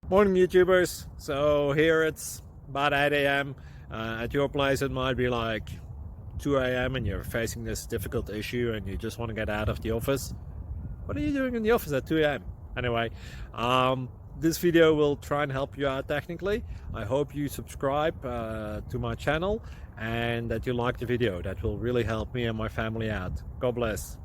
Morning YouTubers. So here it's about 8 a.m. At your place it might be like 2 a.m. and you're facing this difficult issue and you just want to get out of the office. What are you doing in the office at 2 a.m.? Anyway, this video will try and help you out technically. I hope you subscribe to my channel and that you like the video. That will really help me and my family out. God bless.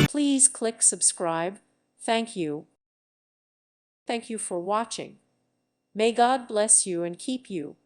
Please click subscribe. Thank you. Thank you for watching. May God bless you and keep you.